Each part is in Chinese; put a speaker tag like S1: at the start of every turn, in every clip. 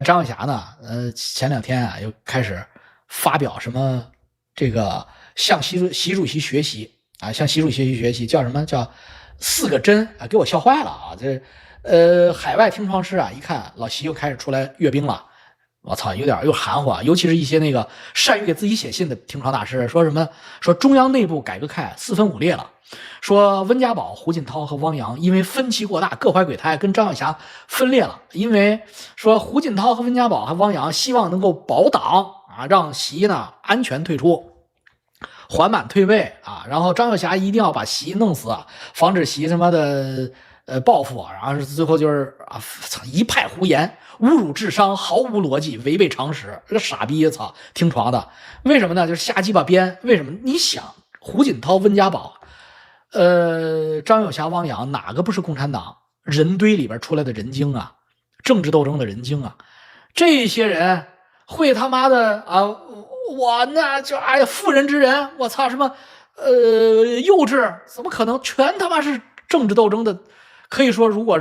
S1: 张晓霞呢，前2天啊又开始发表什么这个向习主席学习啊，向习主席学习叫什么叫4个真啊，给我笑坏了啊！这海外听床师啊，一看老习又开始出来阅兵了。我操，有点又含糊啊！尤其是一些那个善于给自己写信的听床大师，说什么说中央内部改革开4分5裂了，说温家宝、胡锦涛和汪洋因为分歧过大，各怀鬼胎，跟张晓霞分裂了。因为说胡锦涛和温家宝和汪洋希望能够保党啊，让习呢安全退出，缓慢退位啊，然后张晓霞一定要把习弄死，防止习他妈的报复，然后最后就是啊，一派胡言。侮辱智商，毫无逻辑，违背常识，这个傻逼，操！听床的，为什么呢？就是瞎鸡巴编。为什么？你想，胡锦涛、温家宝，张晓霞、汪洋，哪个不是共产党人堆里边出来的人精啊？政治斗争的人精啊！这些人会他妈的啊，我那就哎呀，妇人之仁，我操，什么幼稚，怎么可能？全他妈是政治斗争的。可以说，如果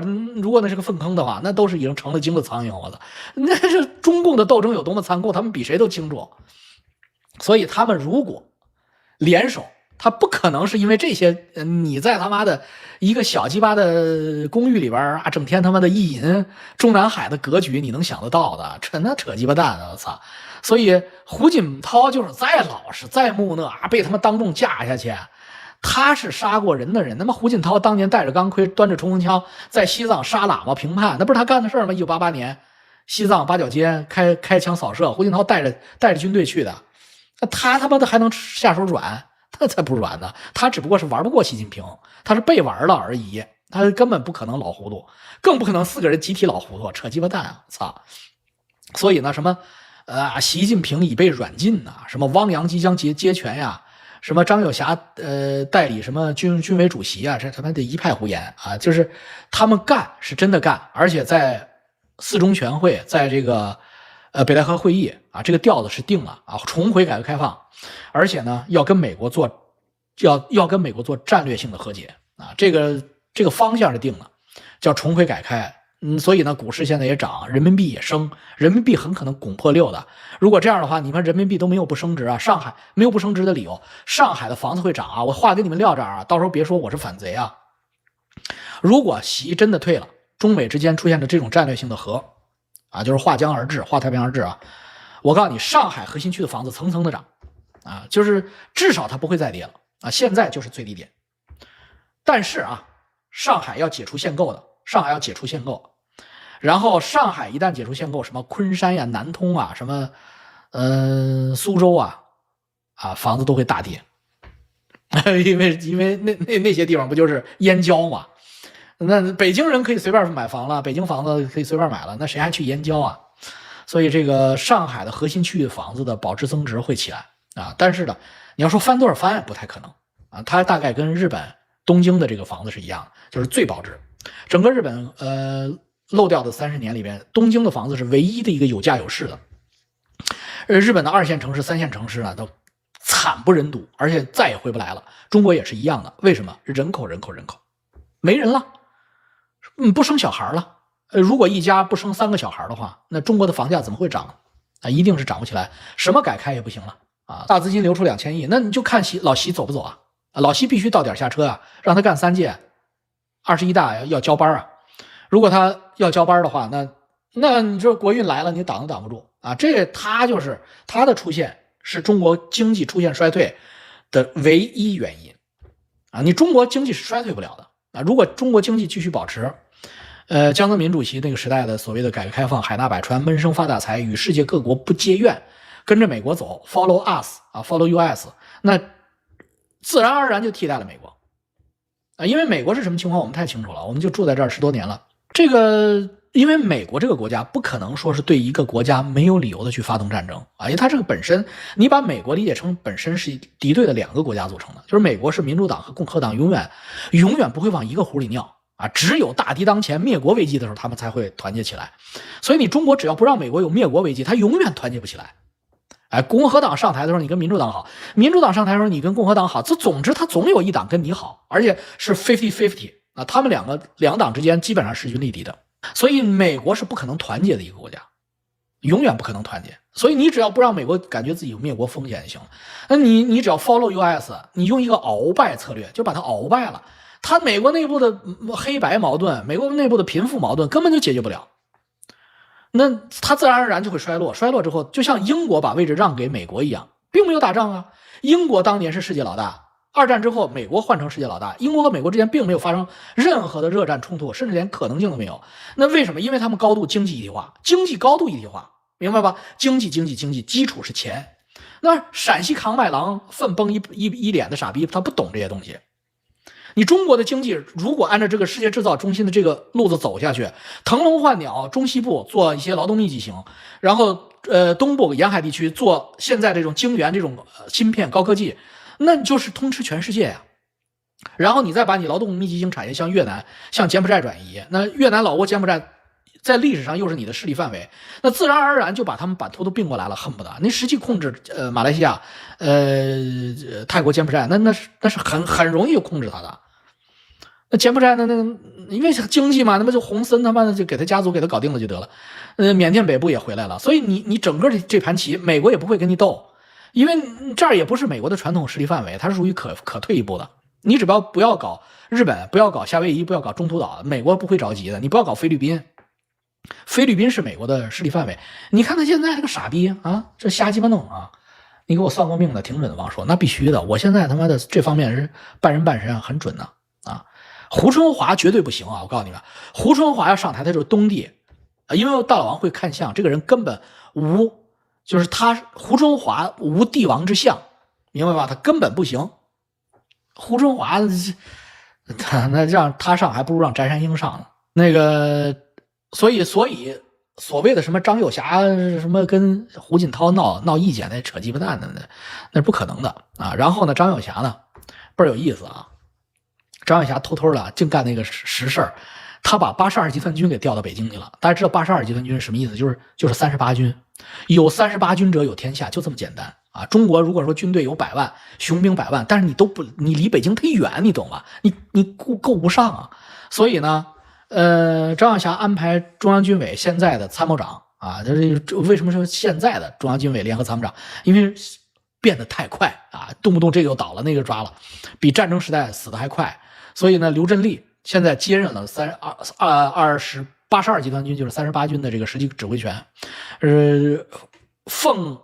S1: 那是个粪坑的话，那都是已经成了精的苍蝇。我操，那是中共的斗争有多么残酷，他们比谁都清楚。所以他们如果联手，他不可能是因为这些你在他妈的一个小鸡巴的公寓里边啊，整天他妈的意淫中南海的格局，你能想得到的？扯鸡巴蛋啊！我操！所以胡锦涛就是再老实再木讷啊，被他们当众架下去。他是杀过人的人，那么胡锦涛当年带着钢盔，端着冲锋枪，在西藏杀喇嘛平叛，那不是他干的事吗？1988年，西藏八角街开枪扫射，胡锦涛带着军队去的，他妈的还能下手软？他才不软呢！他只不过是玩不过习近平，他是被玩了而已，他根本不可能老糊涂，更不可能4个人集体老糊涂，扯鸡巴蛋啊！操！所以呢，什么习近平已被软禁呐，什么汪洋即将接权呀？什么张晓霞代理什么军委主席啊，这他妈的一派胡言啊！就是他们干是真的干，而且在4中全会，在这个北戴河会议啊，这个调子是定了啊，重回改革开放，而且呢要跟美国做战略性的和解啊，这个方向是定了，叫重回改开。所以呢，股市现在也涨，人民币也升，人民币很可能拱破6的。如果这样的话，你们人民币都没有不升值啊，上海没有不升值的理由，上海的房子会涨啊。我话给你们撂这儿啊，到时候别说我是反贼啊。如果习真的退了，中美之间出现的这种战略性的和啊，就是划江而治，划太平洋而治啊，我告诉你，上海核心区的房子层层的涨啊，就是至少它不会再跌了啊，现在就是最低点。但是啊，上海要解除限购的。上海要解除限购，然后上海一旦解除限购，什么昆山呀、南通啊、什么苏州啊，房子都会大跌，因为那些地方不就是燕郊嘛？那北京人可以随便买房了，北京房子可以随便买了，那谁还去燕郊啊？所以这个上海的核心区域的房子的保值增值会起来啊，但是呢，你要说翻多少翻不太可能啊，它大概跟日本东京的这个房子是一样的，就是最保值。整个日本漏掉的30年里边，东京的房子是唯一的一个有价有市的。日本的2线城市、3线城市呢都惨不忍睹，而且再也回不来了。中国也是一样的，为什么？人口没人了，不生小孩了。如果一家不生3个小孩的话，那中国的房价怎么会涨啊？一定是涨不起来，什么改开也不行了啊！大资金流出2000亿，那你就看老习走不走啊？老习必须到点下车啊，让他干3届。21大要交班啊！如果他要交班的话，那你说国运来了，你挡都挡不住啊！他就是他的出现是中国经济出现衰退的唯一原因啊！你中国经济是衰退不了的啊！如果中国经济继续保持，江泽民主席那个时代的所谓的改革开放，海纳百川，闷声发大财，与世界各国不结怨，跟着美国走 ，follow us 啊 ，follow US， 那自然而然就替代了美国。因为美国是什么情况我们太清楚了，我们就住在这儿10多年了。因为美国这个国家不可能说是对一个国家没有理由的去发动战争啊，因为它这个本身，你把美国理解成本身是敌对的2个国家组成的，就是美国是民主党和共和党永远不会往一个壶里尿啊，只有大敌当前、灭国危机的时候，他们才会团结起来。所以你中国只要不让美国有灭国危机，它永远团结不起来。共和党上台的时候你跟民主党好，民主党上台的时候你跟共和党好，总之他总有一党跟你好，而且是 50-50 啊，他们两党之间基本上势均力敌的，所以美国是不可能团结的一个国家永远不可能团结。所以你只要不让美国感觉自己有灭国风险就行了。那你只要 follow US， 你用一个鳌拜策略，就把它鳌拜了。他美国内部的黑白矛盾，美国内部的贫富矛盾根本就解决不了，那他自然而然就会衰落。衰落之后，就像英国把位置让给美国一样，并没有打仗啊。英国当年是世界老大，二战之后美国换成世界老大，英国和美国之间并没有发生任何的热战冲突，甚至连可能性都没有。那为什么？因为他们高度经济一体化，经济高度一体化，明白吧？经济基础是钱。那陕西扛麦郎愤崩一脸的傻逼，他不懂这些东西。你中国的经济如果按照这个世界制造中心的这个路子走下去，腾笼换鸟，中西部做一些劳动密集型，然后东部沿海地区做现在这种晶圆这种芯片高科技，那你就是通吃全世界呀。然后你再把你劳动密集型产业向越南、向柬埔寨转移，那越南、老挝、柬埔寨在历史上又是你的势力范围，那自然而然就把他们版图都并过来了，恨不得你实际控制马来西亚、泰国、柬埔寨，那是很容易就控制他的。那柬埔寨那因为经济嘛，那么就洪森他妈的就给他家族给他搞定了就得了。缅甸北部也回来了，所以你整个这盘棋，美国也不会跟你斗，因为这儿也不是美国的传统势力范围，它是属于可退一步的。你只要不要搞日本，不要搞夏威夷，不要搞中途岛，美国不会着急的。你不要搞菲律宾，菲律宾是美国的势力范围。你看他现在这个傻逼啊，这瞎鸡巴弄啊！你给我算过命的，挺准的。王说那必须的，我现在他妈的这方面是半人半神，很准的啊。胡春华绝对不行啊！我告诉你们，胡春华要上台，他就是东帝啊，因为大老王会看相，这个人根本无，就是他胡春华无帝王之相，明白吧？他根本不行。胡春华那让他上，还不如让翟山鹰上呢。那个，所以所谓的什么张幼霞什么跟胡锦涛闹意见，那扯鸡巴蛋的，那是不可能的啊。然后呢，张幼霞呢倍儿有意思啊。张幼霞偷偷的净干那个实事儿，他把82集团军给调到北京去了。大家知道82集团军是什么意思？就是38军，有38军者有天下，就这么简单啊。中国如果说军队有100万，雄兵100万，但是你离北京忒远，你懂吗？你够不上啊。所以呢，张幼霞安排中央军委现在的参谋长啊，为什么说现在的中央军委联合参谋长？因为变得太快啊，动不动这个又倒了，那个抓了，比战争时代死的还快。所以呢，刘振立现在接任了82集团军，就是38军的这个实际指挥权，奉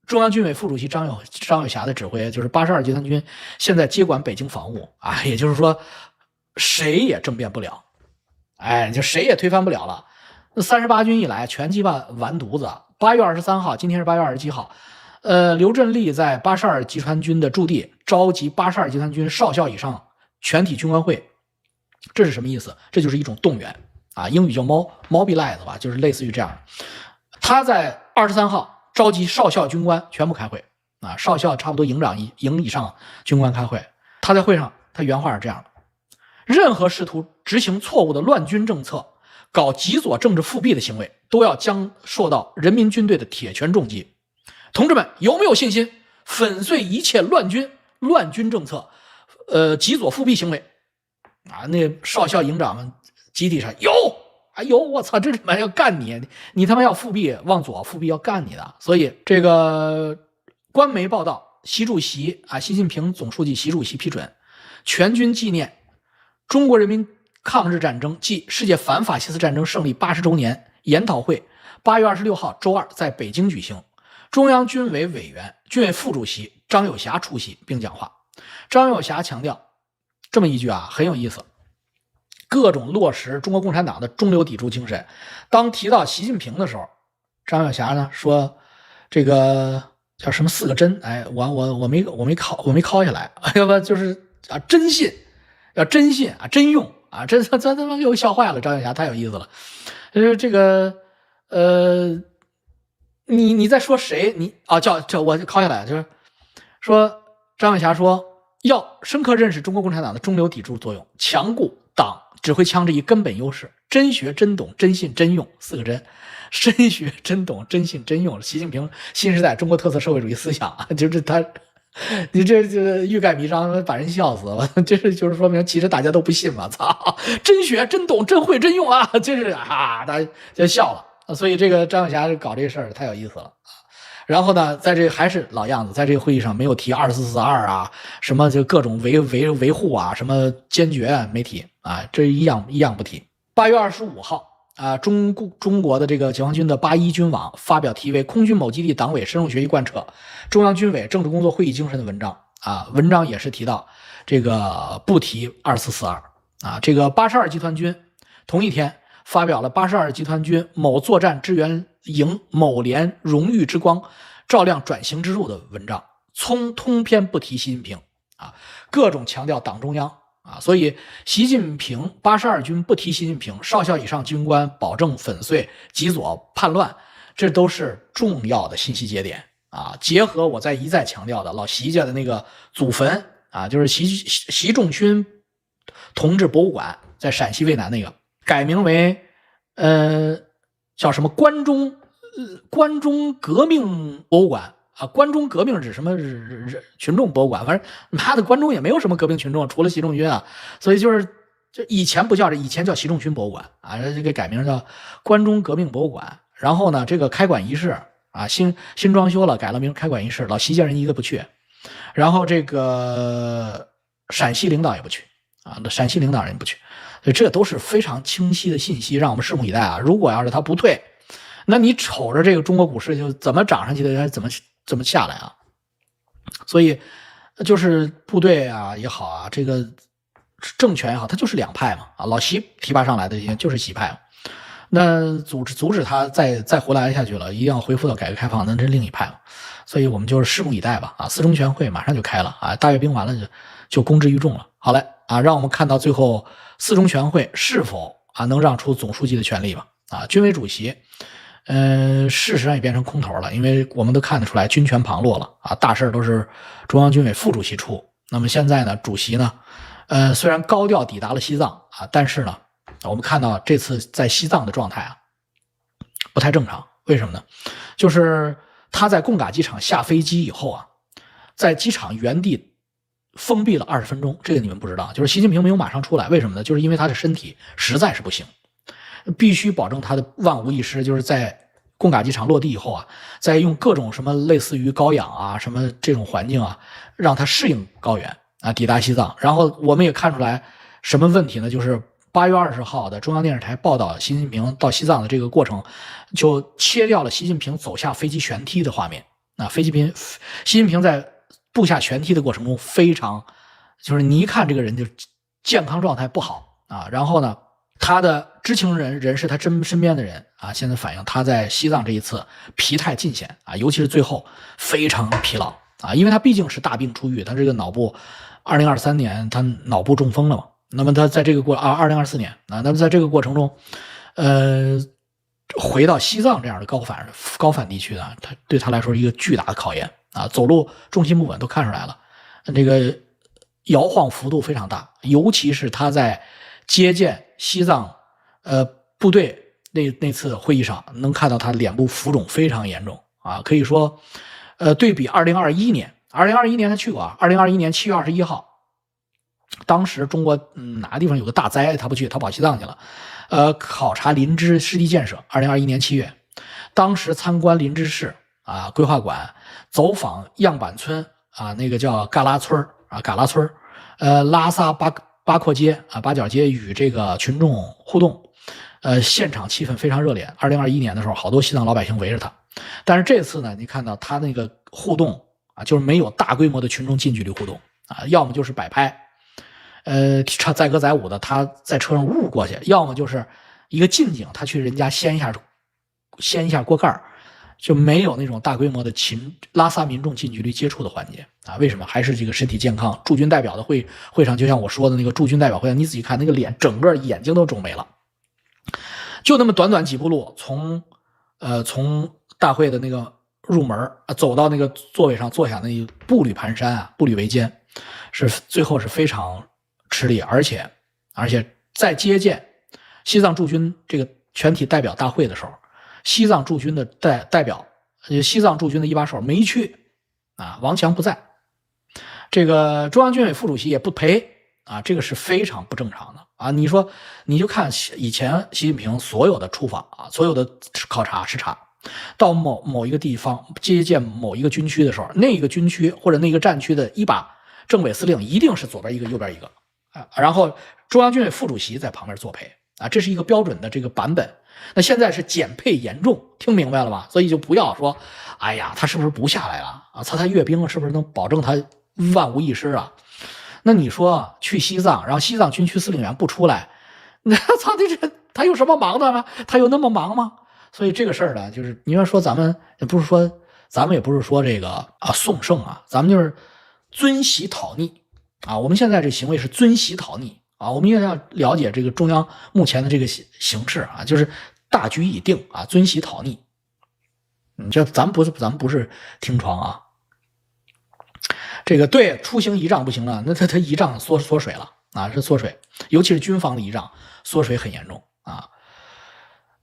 S1: 中央军委副主席张幼霞的指挥，就是82集团军现在接管北京防务啊，也就是说谁也政变不了，哎，就谁也推翻不了了。那38军一来，全鸡巴完犊子。8月23号，今天是8月27号，刘振立在82集团军的驻地召集82集团军少校以上全体军官会，这是什么意思？这就是一种动员啊，英语叫 mobilize 吧，就是类似于这样。他在23号召集少校军官全部开会啊，少校差不多营长营以上军官开会。他在会上，他原话是这样的：任何试图执行错误的乱军政策、搞极左政治复辟的行为，都要将受到人民军队的铁拳重击。同志们，有没有信心粉碎一切乱军政策？极左复辟行为啊，那少校营长们集体上有，我操，这他妈要干你他妈要复辟往左复辟要干你的。所以这个官媒报道，习主席啊，习近平总书记习主席批准全军纪念中国人民抗日战争暨世界反法西斯战争胜利80周年研讨会8月26号周二在北京举行，中央军委委员、军委副主席张幼霞出席并讲话。张幼霞强调这么一句啊，很有意思，各种落实中国共产党的中流砥柱精神。当提到习近平的时候，张幼霞呢说这个叫什么4个真，哎，我没考下来，要不就是啊真信，要真信啊真用啊，这他妈又笑坏了。张幼霞太有意思了，这个你在说谁？你啊叫我考下来，就是说张幼霞说要深刻认识中国共产党的中流砥柱作用，强固党指挥枪这一根本优势，真学真懂真信真用4个真，真学真懂真信真用，习近平新时代中国特色社会主义思想啊，就是他，你这欲盖弥彰，把人笑死了。这就是说明其实大家都不信嘛，操，真学真懂真会真用啊，真是啊，大家就笑了所以这个张小霞搞这事儿太有意思了。然后呢，在这还是老样子，在这个会议上没有提2442啊，什么就各种维护啊，什么坚决没提啊，这一样不提。8月25号啊，中国的这个解放军的81军网发表题为《空军某基地党委深入学习贯彻中央军委政治工作会议精神》的文章啊，文章也是提到这个不提2442啊，这个82集团军同一天发表了82集团军某作战支援营某连荣誉之光照亮转型之路的文章，通篇不提习近平啊，各种强调党中央啊，所以习近平82军不提习近平，少校以上军官保证粉碎极左叛乱，这都是重要的信息节点啊。结合我一再强调的老习家的那个祖坟啊，就是习仲勋同志博物馆，在陕西渭南那个改名为叫什么关中革命博物馆啊，关中革命指什么群众博物馆，反正妈的关中也没有什么革命群众，除了习仲勋啊，所以就以前不叫这，以前叫习仲勋博物馆啊，这个改名叫关中革命博物馆。然后呢，这个开馆仪式啊，新装修了，改了名，开馆仪式老习家人一个不去，然后这个陕西领导也不去啊，陕西领导人也不去，所以这都是非常清晰的信息，让我们拭目以待啊。如果要是他不退，那你瞅着这个中国股市就怎么涨上去的，还怎么下来啊？所以就是部队啊也好啊，这个政权也好，它就是两派嘛啊，老习提拔上来的这些就是习派嘛，那阻止他再胡来下去了，一定要恢复到改革开放，那是另一派嘛。所以我们就是拭目以待吧啊！4中全会马上就开了啊，大阅兵完了就公之于众了。好嘞啊，让我们看到最后4中全会是否啊能让出总书记的权力吧啊，军委主席。事实上也变成空头了，因为我们都看得出来军权旁落了啊，大事都是中央军委副主席出。那么现在呢，主席呢，虽然高调抵达了西藏啊，但是呢，我们看到这次在西藏的状态啊，不太正常。为什么呢？就是他在贡嘎机场下飞机以后啊，在机场原地封闭了20分钟，这个你们不知道，就是习近平没有马上出来，为什么呢？就是因为他的身体实在是不行。必须保证他的万无一失，就是在贡嘎机场落地以后啊，再用各种什么类似于高氧啊什么这种环境啊，让他适应高原啊，抵达西藏。然后我们也看出来什么问题呢？就是8月20号的中央电视台报道习近平到西藏的这个过程，就切掉了习近平走下飞机舷梯的画面啊。习近平在步下舷梯的过程中非常，就是你一看这个人就健康状态不好啊。然后呢，他的知情人是他身边的人啊，现在反映他在西藏这一次疲态尽显啊，尤其是最后非常疲劳啊，因为他毕竟是大病初愈，他这个脑部2023年他脑部中风了嘛，那么他在这个2024年啊，那么在这个过程中，回到西藏这样的高反地区呢，他对他来说是一个巨大的考验啊，走路重心不稳都看出来了，这个摇晃幅度非常大，尤其是他在接见西藏部队那次会议上，能看到他脸部浮肿非常严重啊，可以说对比2021年他去过啊，2021年7月21号，当时中国哪个地方有个大灾，他不去，他跑西藏去了，考察林芝湿地建设。2021年7月，当时参观林芝市啊规划馆，走访样板村啊，那个叫嘎拉村啊，嘎拉村，拉萨八廓街啊，八角街与这个群众互动，现场气氛非常热烈。2021年的时候，好多西藏老百姓围着他，但是这次呢，你看到他那个互动啊，就是没有大规模的群众近距离互动啊，要么就是摆拍，载歌载舞的，他在车上呜过去，要么就是一个近景，他去人家掀一下锅盖，就没有那种大规模的拉萨民众近距离接触的环节啊？为什么？还是这个身体健康。驻军代表的会上，就像我说的那个驻军代表会上，你仔细看那个脸，整个眼睛都肿没了。就那么短短几步路，从大会的那个入门走到那个座位上坐下，那步履蹒跚啊，步履维艰，最后是非常吃力，而且在接见西藏驻军这个全体代表大会的时候，西藏驻军的代表，西藏驻军的一把手没去啊，王强不在，这个中央军委副主席也不陪啊，这个是非常不正常的啊！你说，你就看以前习近平所有的出访啊，所有的考察视察，到某一个地方接见某一个军区的时候，那个军区或者那个战区的一把政委司令一定是左边一个右边一个啊，然后中央军委副主席在旁边作陪啊，这是一个标准的这个版本。那现在是减配严重，听明白了吧？所以就不要说，哎呀，他是不是不下来了啊？他阅兵是不是能保证他万无一失啊？那你说去西藏，然后西藏军区司令员不出来，那操，这他有什么忙的吗？他有那么忙吗？所以这个事儿呢，就是你要说咱们也不是说这个啊宋胜啊，咱们就是遵袭讨逆啊。我们现在这行为是遵袭讨逆啊，我们也要了解这个中央目前的这个形势啊，就是大局已定啊，遵袭讨逆。这咱们不是听床啊。这个对出行仪仗不行了，那他仪仗缩水了啊，是缩水，尤其是军方的仪仗缩水很严重啊。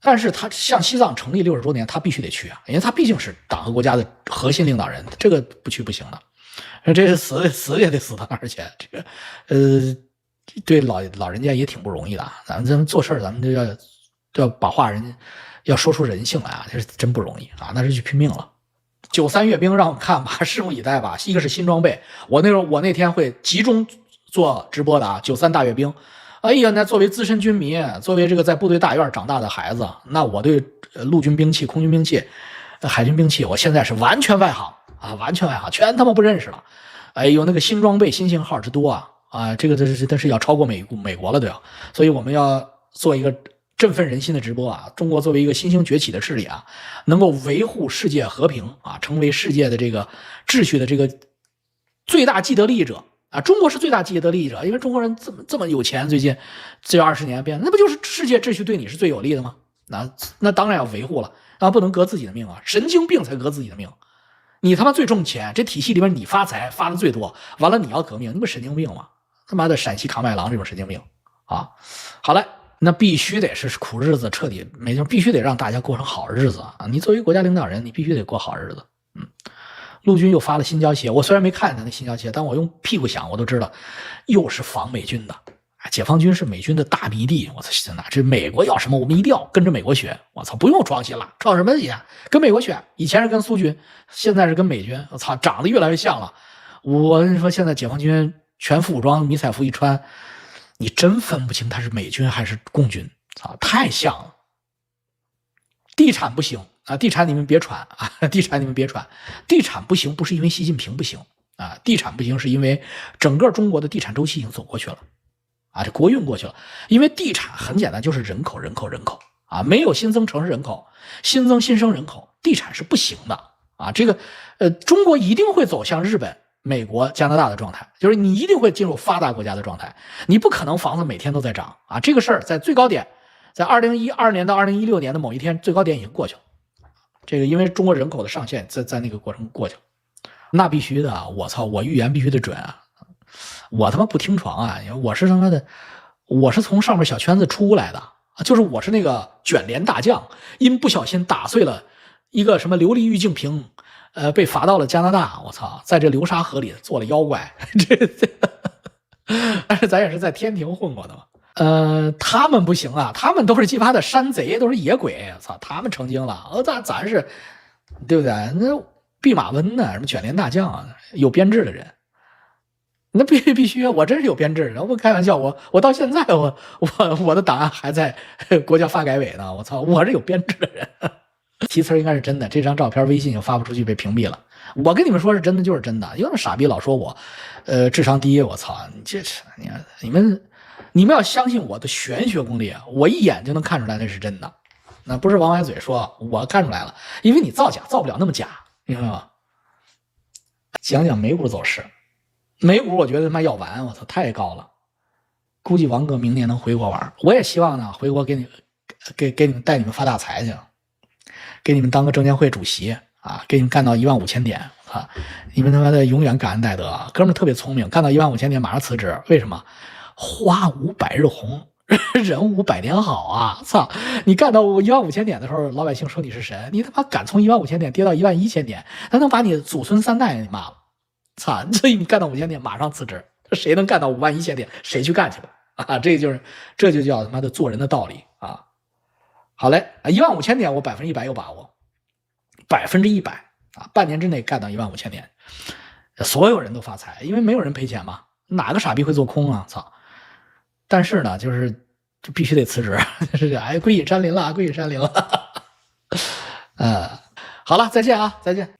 S1: 但是他像西藏成立60周年，他必须得去啊，因为他毕竟是党和国家的核心领导人，这个不去不行的。这是死也得死到那儿去，这个对老人家也挺不容易的。咱们做事咱们都要把话要说出人性来啊，这是真不容易啊，那是去拼命了。93阅兵让我们看吧，拭目以待吧。一个是新装备，我那天会集中做直播的啊。93大阅兵，哎呀，那作为资深军迷，作为这个在部队大院长大的孩子，那我对陆军兵器、空军兵器、海军兵器，我现在是完全外行啊，完全外行，全他妈不认识了。哎呦，那个新装备、新型号之多啊，这个这是要超过美国了都要，所以我们要做一个振奋人心的直播啊！中国作为一个新兴崛起的势力啊，能够维护世界和平啊，成为世界的这个秩序的这个最大既得利益者啊！中国是最大既得利益者，因为中国人这么有钱，最近这20年变，那不就是世界秩序对你是最有利的吗？那当然要维护了啊，不能革自己的命啊！神经病才革自己的命，你他妈最挣钱，这体系里边你发财发的最多，完了你要革命，你不神经病吗？他妈的陕西扛麦郎这种神经病啊！好嘞。那必须得是苦日子彻底没，必须得让大家过上好日子啊！你作为国家领导人，你必须得过好日子。陆军又发了新交协，我虽然没看见那新交协，但我用屁股想，我都知道，又是防美军的。解放军是美军的大迷弟，我操！这美国要什么，我们一定要跟着美国学。我操，不用创新了，创什么新？跟美国学。以前是跟苏军，现在是跟美军。我操，长得越来越像了。我跟你说，现在解放军全副武装，迷彩服一穿。你真分不清他是美军还是共军啊，太像了。地产不行啊，地产你们别传啊，地产你们别传，地产不行不是因为习近平不行啊，地产不行是因为整个中国的地产周期已经走过去了啊，这国运过去了。因为地产很简单，就是人口啊，没有新增城市人口，新增新生人口，地产是不行的啊。这个中国一定会走向日本。美国、加拿大的状态，就是你一定会进入发达国家的状态，你不可能房子每天都在涨啊！这个事儿在最高点，在2012年到2016年的某一天，最高点已经过去了。这个因为中国人口的上限在那个过程过去了，那必须的，我操，我预言必须得准啊！我他妈不听床啊！我是他妈的，我是从上面小圈子出来的，就是我是那个卷帘大将，因不小心打碎了一个什么琉璃玉净瓶。被罚到了加拿大，我操，在这流沙河里做了妖怪，但是咱也是在天庭混过的嘛。他们不行啊，他们都是鸡巴的山贼，都是野鬼，我操，他们成精了。咱是，对不对？那弼马温呢？什么卷帘大将啊，有编制的人，那必须，我真是有编制的。我不开玩笑，我到现在我的档案还在国家发改委呢，我操，我是有编制的人。题词应该是真的，这张照片微信就发不出去，被屏蔽了。我跟你们说是真的，就是真的。有那傻逼老说我，智商低，我操！你们要相信我的玄学功力啊！我一眼就能看出来那是真的，那不是王歪嘴说，我看出来了，因为你造假造不了那么假，明白吗？讲讲美股走势，美股我觉得他妈要完，我操，太高了，估计王哥明年能回国玩，我也希望呢，回国给你们带你们发大财去。给你们当个证监会主席啊，给你们干到15000点啊！你们他妈的永远感恩戴德，哥们特别聪明，干到15000点马上辞职，为什么？花无百日红，人无百年好啊！操，你干到15000点的时候，老百姓说你是神，你他妈敢从15000点跌到11000点，他能把你祖孙3代骂了。操，所以你干到5000点马上辞职，谁能干到51000点，谁去干去吧。啊，这就叫他妈的做人的道理啊。好嘞，15000点我100%有把握，100%啊，半年之内干到15000点，所有人都发财，因为没有人赔钱嘛，哪个傻逼会做空啊？操！但是呢，就是必须得辞职，是这样，归隐山林了，归隐山林了。好了，再见啊，再见。